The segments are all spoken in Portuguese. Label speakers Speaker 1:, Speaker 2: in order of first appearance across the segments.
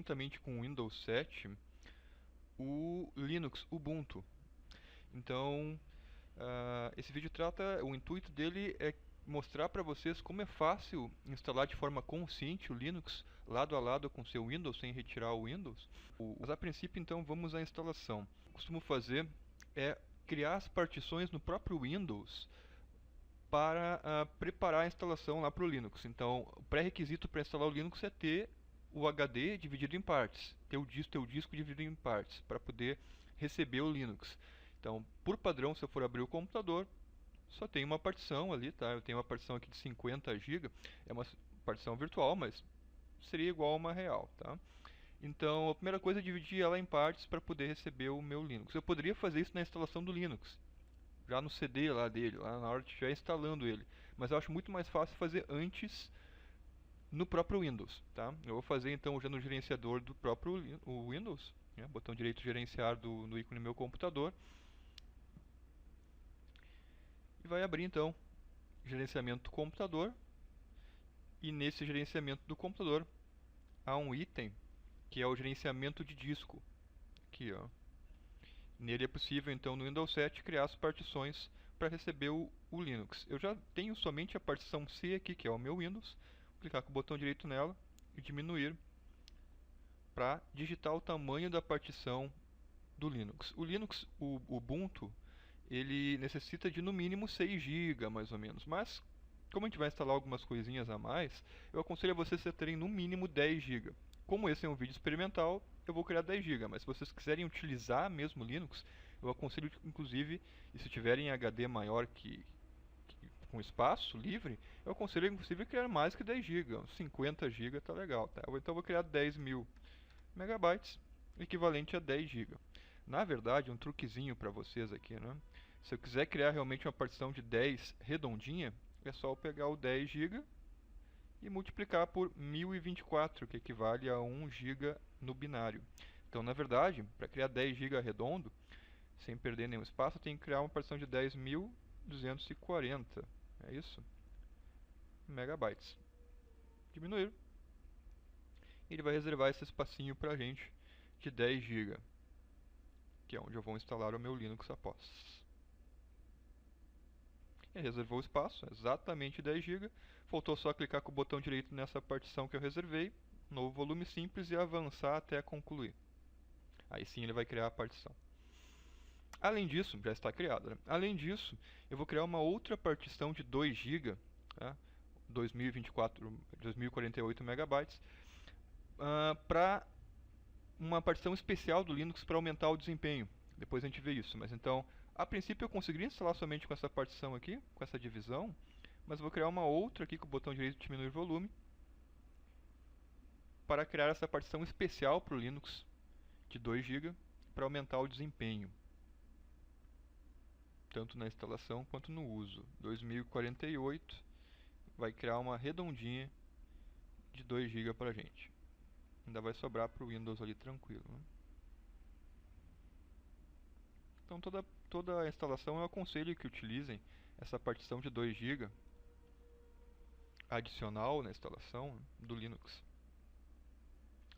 Speaker 1: juntamente com o Windows 7, o Linux Ubuntu. Então, esse vídeo o intuito dele é mostrar para vocês como é fácil instalar de forma consciente o Linux lado a lado com o seu Windows, sem retirar o Windows. Mas a princípio, então, vamos à instalação. O que eu costumo fazer é criar as partições no próprio Windows para preparar a instalação lá para o Linux. Então, o pré-requisito para instalar o Linux é ter o HD dividido em partes, ter o teu disco dividido em partes, para poder receber o Linux. Então, por padrão, se eu for abrir o computador, só tem uma partição ali, tá? Eu tenho uma partição aqui de 50 GB, é uma partição virtual, mas seria igual a uma real, tá? Então, a primeira coisa é dividir ela em partes para poder receber o meu Linux. Eu poderia fazer isso na instalação do Linux, já no CD lá dele, lá na hora de estiver instalando ele. Mas eu acho muito mais fácil fazer antes no próprio Windows, tá? Eu vou fazer então já no gerenciador do próprio Windows, né? Botão direito gerenciar no ícone do meu computador. E vai abrir então gerenciamento do computador. E nesse gerenciamento do computador há um item que é o gerenciamento de disco. Aqui, ó. Nele é possível, então, no Windows 7, criar as partições para receber o Linux. Eu já tenho somente a partição C aqui, que é o meu Windows. Vou clicar com o botão direito nela e diminuir para digitar o tamanho da partição do Linux. O Linux, o Ubuntu, ele necessita de no mínimo 6 GB, mais ou menos. Mas, como a gente vai instalar algumas coisinhas a mais, eu aconselho a vocês a terem no mínimo 10 GB. Como esse é um vídeo experimental, eu vou criar 10 GB, mas se vocês quiserem utilizar mesmo Linux, eu aconselho inclusive, e se tiverem HD maior com espaço livre, eu aconselho inclusive criar mais que 10 GB, 50 GB tá legal, tá? Então eu vou criar 10.000 megabytes, equivalente a 10 GB. Na verdade, um truquezinho para vocês aqui, né? Se eu quiser criar realmente uma partição de 10 redondinha, é só eu pegar o 10 GB e multiplicar por 1024, que equivale a 1 GB no binário. Então, na verdade, para criar 10 GB redondo, sem perder nenhum espaço, eu tenho que criar uma partição de 10.240. É isso? Megabytes. Diminuir. E ele vai reservar esse espacinho para a gente de 10 GB, que é onde eu vou instalar o meu Linux após. Ele reservou o espaço, exatamente 10 GB. Faltou só clicar com o botão direito nessa partição que eu reservei, novo volume simples, e avançar até concluir. Aí sim ele vai criar a partição. Além disso, já está criada, né? Além disso, eu vou criar uma outra partição de 2 GB, tá? 2048 megabytes, para uma partição especial do Linux para aumentar o desempenho. Depois a gente vê isso, mas então, a princípio eu conseguiria instalar somente com essa partição aqui, com essa divisão, mas eu vou criar uma outra aqui com o botão direito de diminuir volume, para criar essa partição especial para o Linux de 2 GB, para aumentar o desempenho, tanto na instalação quanto no uso. 2048 vai criar uma redondinha de 2 GB para a gente. Ainda vai sobrar para o Windows ali tranquilo, né? Então toda a instalação eu aconselho que utilizem essa partição de 2 GB adicional na instalação do Linux.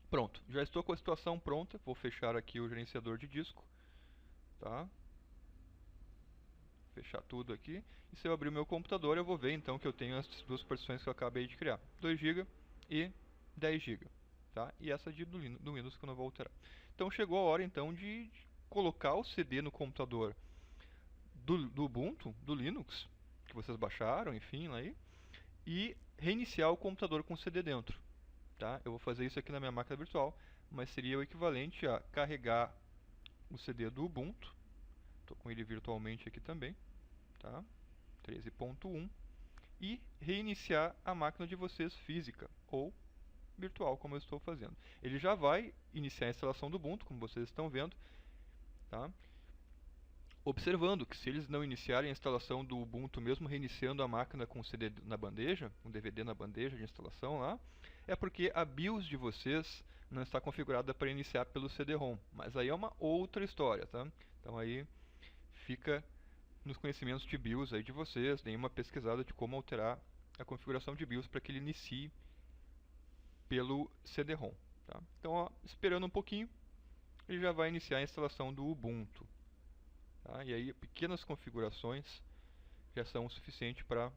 Speaker 1: Pronto, já estou com a situação pronta. Vou fechar aqui o gerenciador de disco, tá? Fechar tudo aqui. E se eu abrir o meu computador, eu vou ver então que eu tenho as duas partições que eu acabei de criar, 2 GB e 10 GB, tá? E essa do Windows que eu não vou alterar. Então chegou a hora então de colocar o CD no computador do Ubuntu, do Linux, que vocês baixaram, enfim, aí, e reiniciar o computador com o CD dentro, tá? Eu vou fazer isso aqui na minha máquina virtual, mas seria o equivalente a carregar o CD do Ubuntu, estou com ele virtualmente aqui também, tá? 13.1, e reiniciar a máquina de vocês física, ou virtual, como eu estou fazendo. Ele já vai iniciar a instalação do Ubuntu, como vocês estão vendo, tá? Observando que se eles não iniciarem a instalação do Ubuntu, mesmo reiniciando a máquina com o CD na bandeja, um DVD na bandeja de instalação lá, é porque a BIOS de vocês não está configurada para iniciar pelo CD-ROM. Mas aí é uma outra história, tá? Então aí fica nos conhecimentos de BIOS aí de vocês, deem uma pesquisada de como alterar a configuração de BIOS para que ele inicie pelo CD-ROM. Tá? Então, ó, esperando um pouquinho, ele já vai iniciar a instalação do Ubuntu. Tá? E aí, pequenas configurações já são o suficiente para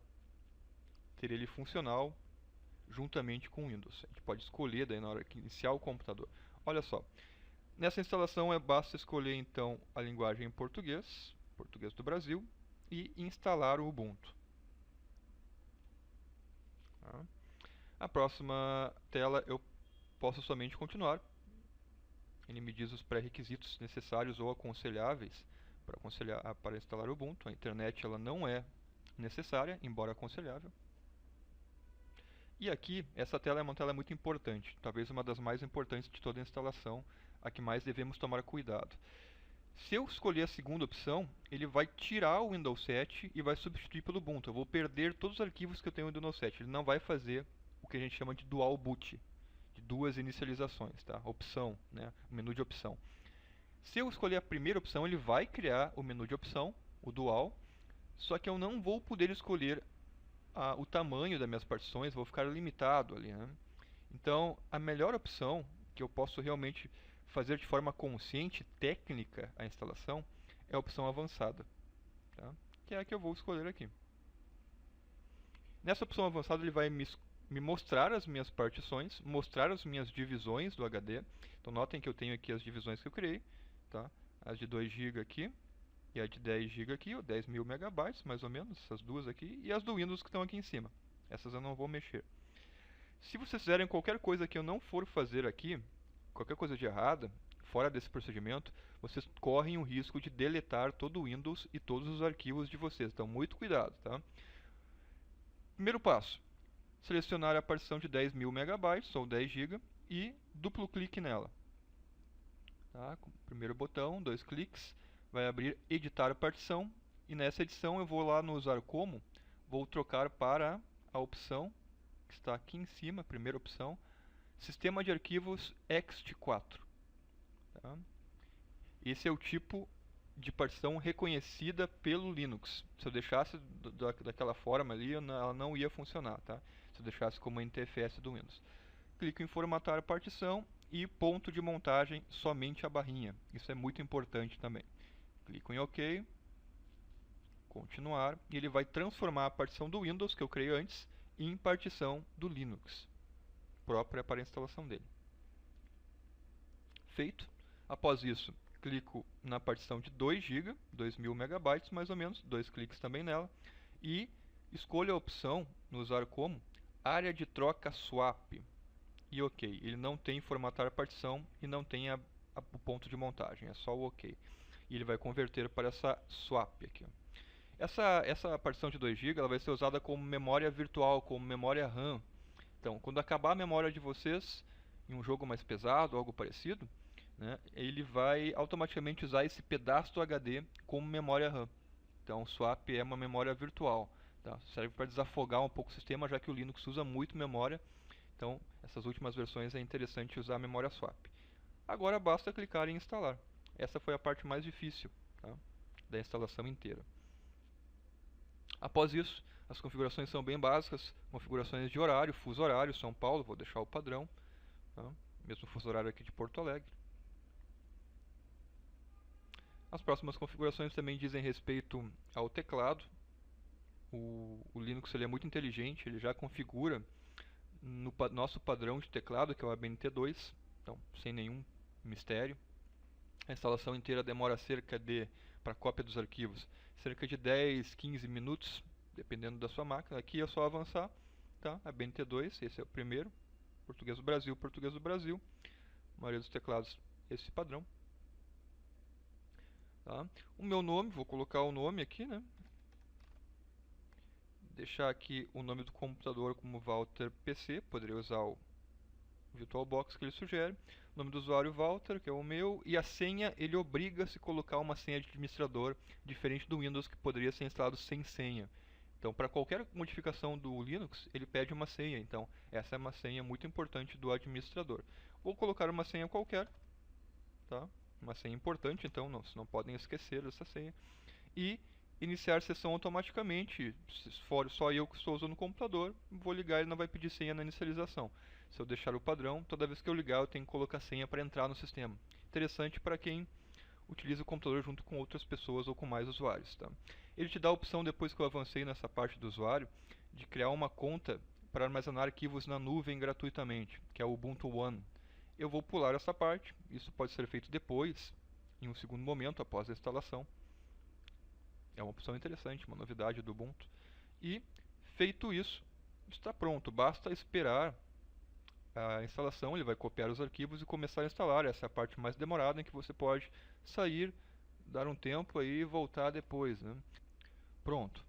Speaker 1: ter ele funcional juntamente com o Windows. A gente pode escolher daí na hora que iniciar o computador. Olha só, nessa instalação basta escolher então a linguagem em português, português do Brasil, e instalar o Ubuntu. Tá? A próxima tela eu posso somente continuar. Ele me diz os pré-requisitos necessários ou aconselháveis para instalar o Ubuntu. A internet ela não é necessária, embora aconselhável. E aqui, essa tela é uma tela muito importante, talvez uma das mais importantes de toda a instalação, a que mais devemos tomar cuidado. Se eu escolher a segunda opção, ele vai tirar o Windows 7 e vai substituir pelo Ubuntu. Eu vou perder todos os arquivos que eu tenho no Windows 7. Ele não vai fazer o que a gente chama de dual boot, de duas inicializações, tá? Opção, né? O menu de opção. Se eu escolher a primeira opção, ele vai criar o menu de opção, o dual, só que eu não vou poder escolher o tamanho das minhas partições, vou ficar limitado ali, né? Então, a melhor opção, que eu posso realmente fazer de forma consciente, técnica, a instalação, é a opção avançada, tá? Que é a que eu vou escolher aqui. Nessa opção avançada, ele vai me mostrar as minhas partições, mostrar as minhas divisões do HD. Então, notem que eu tenho aqui as divisões que eu criei, tá? As de 2 GB aqui, e a de 10 GB aqui, ou 10.000 megabytes, mais ou menos, essas duas aqui, e as do Windows que estão aqui em cima. Essas eu não vou mexer. Se vocês fizerem qualquer coisa que eu não for fazer aqui, qualquer coisa de errada, fora desse procedimento, vocês correm o risco de deletar todo o Windows e todos os arquivos de vocês. Então, muito cuidado, tá? Primeiro passo, selecionar a partição de 10.000 megabytes, ou 10 GB, e duplo clique nela. Tá? Primeiro botão, 2 cliques, vai abrir editar a partição, e nessa edição eu vou lá no usar como, vou trocar para a opção que está aqui em cima, primeira opção, sistema de arquivos ext4. Tá? Esse é o tipo de partição reconhecida pelo Linux. Se eu deixasse daquela forma ali, ela não ia funcionar, tá? Se eu deixasse como NTFS do Windows. Clico em formatar a partição e ponto de montagem somente a barrinha. Isso é muito importante também. Clico em OK, continuar, e ele vai transformar a partição do Windows que eu criei antes em partição do Linux, própria para a instalação dele. Feito. Após isso, clico na partição de 2 GB, 2.000 megabytes mais ou menos, 2 cliques também nela, e escolho a opção, no usar como, área de troca swap. E OK, ele não tem formatar partição e não tem o ponto de montagem, é só o OK. E ele vai converter para essa swap aqui. Essa partição de 2 GB ela vai ser usada como memória virtual, como memória RAM. Então, quando acabar a memória de vocês, em um jogo mais pesado, algo parecido, né, ele vai automaticamente usar esse pedaço do HD como memória RAM. Então, o swap é uma memória virtual. Tá? Serve para desafogar um pouco o sistema, já que o Linux usa muito memória. Então, essas últimas versões é interessante usar a memória swap. Agora basta clicar em instalar. Essa foi a parte mais difícil, tá, da instalação inteira. Após isso, as configurações são bem básicas, configurações de horário, fuso horário, São Paulo, vou deixar o padrão, tá? Mesmo fuso horário aqui de Porto Alegre. As próximas configurações também dizem respeito ao teclado. O Linux ele é muito inteligente, ele já configura no nosso padrão de teclado, que é o ABNT2, então sem nenhum mistério. A instalação inteira demora para cópia dos arquivos, cerca de 10, 15 minutos, dependendo da sua máquina. Aqui é só avançar, tá? ABNT2, esse é o primeiro, português do Brasil, português do Brasil. A maioria dos teclados, esse padrão. Tá? O meu nome, vou colocar o nome aqui, né? Deixar aqui o nome do computador como Walter PC, poderia usar o VirtualBox que ele sugere. O nome do usuário Walter, que é o meu, e a senha, ele obriga-se a colocar uma senha de administrador, diferente do Windows, que poderia ser instalado sem senha. Então, para qualquer modificação do Linux, ele pede uma senha. Então, essa é uma senha muito importante do administrador. Vou colocar uma senha qualquer, tá? Uma senha importante, então vocês não podem esquecer dessa senha. E iniciar sessão automaticamente. Se for só eu que estou usando o computador, vou ligar, ele não vai pedir senha na inicialização. Se eu deixar o padrão, toda vez que eu ligar eu tenho que colocar senha para entrar no sistema. Interessante para quem utiliza o computador junto com outras pessoas ou com mais usuários. Tá? Ele te dá a opção, depois que eu avancei nessa parte do usuário, de criar uma conta para armazenar arquivos na nuvem gratuitamente, que é o Ubuntu One. Eu vou pular essa parte, isso pode ser feito depois, em um segundo momento, após a instalação. É uma opção interessante, uma novidade do Ubuntu. E, feito isso, está pronto. Basta esperar a instalação, ele vai copiar os arquivos e começar a instalar. Essa é a parte mais demorada, em que você pode sair, dar um tempo aí e voltar depois, né? Pronto.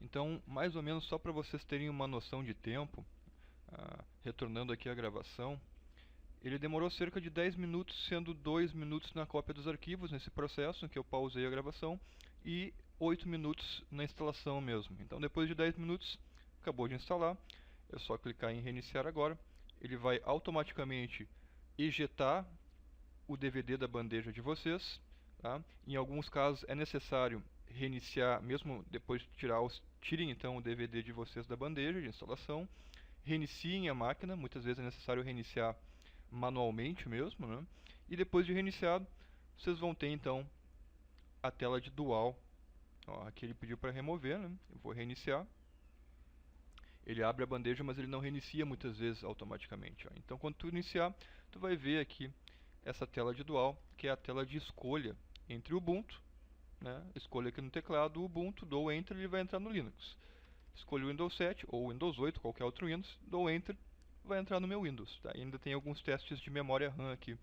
Speaker 1: Então, mais ou menos só para vocês terem uma noção de tempo, retornando aqui à gravação, ele demorou cerca de 10 minutos, sendo 2 minutos na cópia dos arquivos, nesse processo em que eu pausei a gravação, e 8 minutos na instalação mesmo. Então, depois de 10 minutos, acabou de instalar. É só clicar em reiniciar agora. Ele vai automaticamente ejetar o DVD da bandeja de vocês. Tá? Em alguns casos é necessário reiniciar, mesmo depois de tirem então o DVD de vocês da bandeja de instalação. Reiniciem a máquina, muitas vezes é necessário reiniciar manualmente mesmo, né? E depois de reiniciado, vocês vão ter então a tela de dual. Ó, aqui ele pediu para remover, né? Eu vou reiniciar. Ele abre a bandeja, mas ele não reinicia muitas vezes automaticamente. Ó. Então, quando tu iniciar, tu vai ver aqui essa tela de dual, que é a tela de escolha entre o Ubuntu, né? Escolha aqui no teclado o Ubuntu, dou Enter e ele vai entrar no Linux. Escolho o Windows 7 ou Windows 8, qualquer outro Windows, dou Enter, vai entrar no meu Windows. Tá? Ainda tem alguns testes de memória RAM aqui